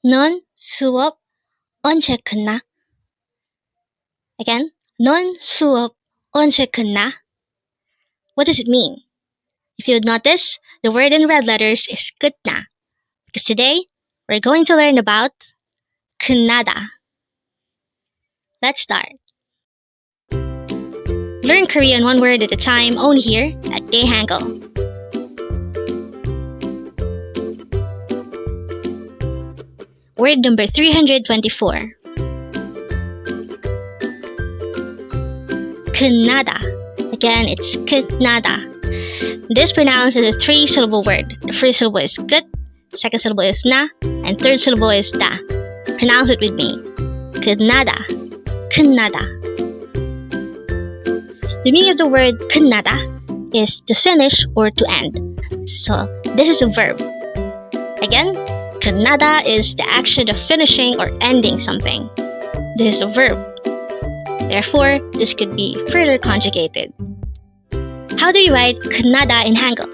넌 수업 언제 끝나? Again, 넌 수업 언제 끝나? What does it mean? If you would notice, the word in red letters is 끝나, because today we're going to learn about 끝나다. Let's start. Learn Korean one word at a time only here at Dae-Hangul. Word number 324. 끝나다. Again, it's 끝나다. This pronounced as a 3-syllable word. The first syllable is 끝, second syllable is na, and third syllable is da. Pronounce it with me. 끝나다. 끝나다. The meaning of the word 끝나다 is to finish or to end. So, this is a verb. Again, 끝나다 is the action of finishing or ending something. This is a verb. Therefore, this could be further conjugated. How do you write 끝나다 in Hangul?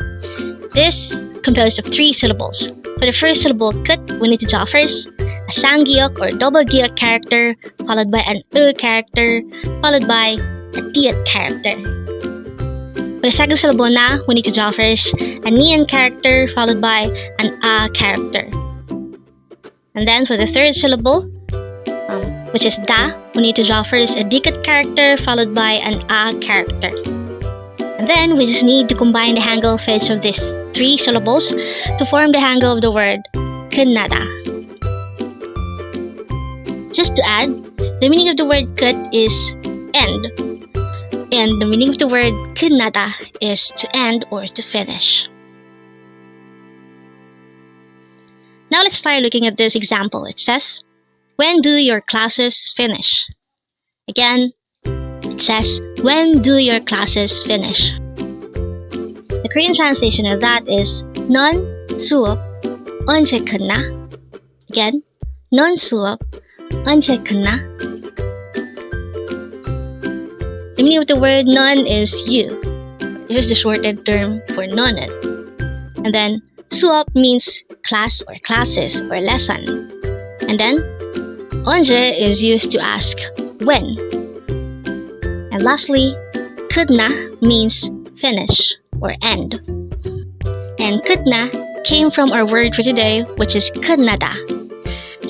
This composed of 3 syllables. For the first syllable 끝, we need to draw first a sanggyok or double gyok character, followed by an character, followed by a tiat character. For the second syllable na, we need to draw first a nian character, followed by an a character. And then for the third syllable, which is da, we need to draw first a dikat character, followed by an a character. And then we just need to combine the Hangul phase of these 3 syllables to form the Hangul of the word 끝나다. Just to add, the meaning of the word 끝 is end, and the meaning of the word 끝나다 is to end or to finish. Now let's try looking at this example. It says, when do your classes finish? Again, it says, when do your classes finish? The Korean translation of that is 넌 수업 언제 끝나? Again, 넌 수업 언제 끝나? The meaning of the word 넌 is you. This is the shortened term for 너는. And then 수업 means class or classes or lesson. And then 언제 is used to ask when. And lastly, 끝나 means finish or end. And 끝나 came from our word for today, which is 끝나다.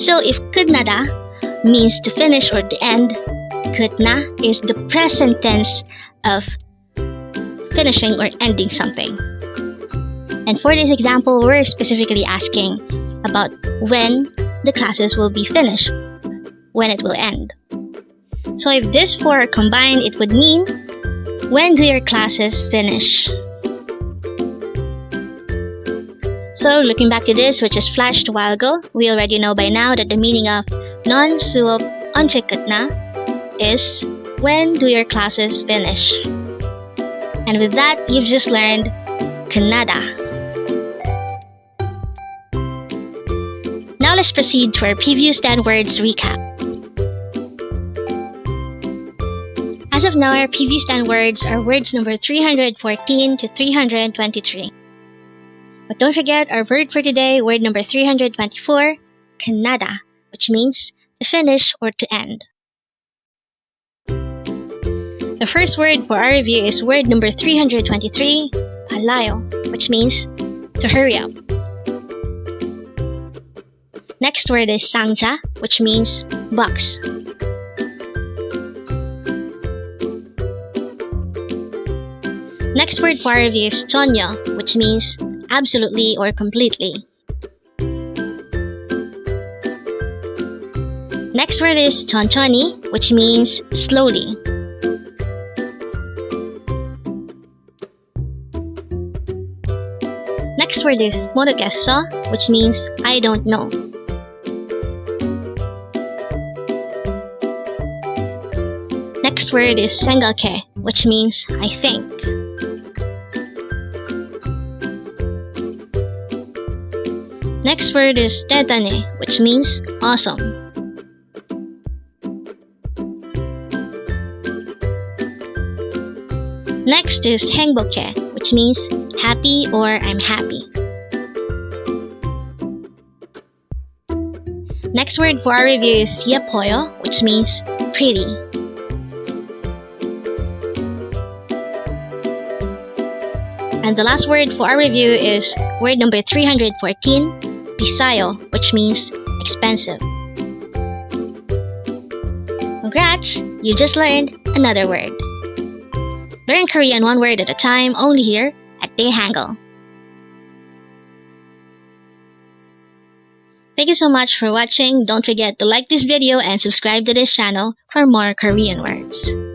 So if 끝나다 means to finish or to end, 끝나 is the present tense of finishing or ending something. And for this example, we're specifically asking about when the classes will be finished, when it will end. So if these 4 are combined, it would mean, when do your classes finish? So looking back to this, which is flashed a while ago, we already know by now that the meaning of 넌 수업 언제 끝나 is, when do your classes finish? And with that, you've just learned 끝나다. Now let's proceed to our previous 10 words recap. As of now, our previous 10 words are words number 314 to 323. But don't forget our word for today, word number 324, 끝나다, which means to finish or to end. The first word for our review is word number 323, 빨라요, which means to hurry up. Next word is 상자, which means box. Next word for our review is 전혀, which means absolutely or completely. Next word is 천천히, which means slowly. Next word is 모르겠어, which means I don't know. Next word is 생각해, which means I think. Next word is 대단해, which means awesome. Next is 행복해, which means happy or I'm happy. Next word for our review is yepoyo, which means pretty. And the last word for our review is word number 314, bisayo, which means expensive. Congrats! You just learned another word. Learn Korean one word at a time, only here at Dae-Hangul. Thank you so much for watching. Don't forget to like this video and subscribe to this channel for more Korean words.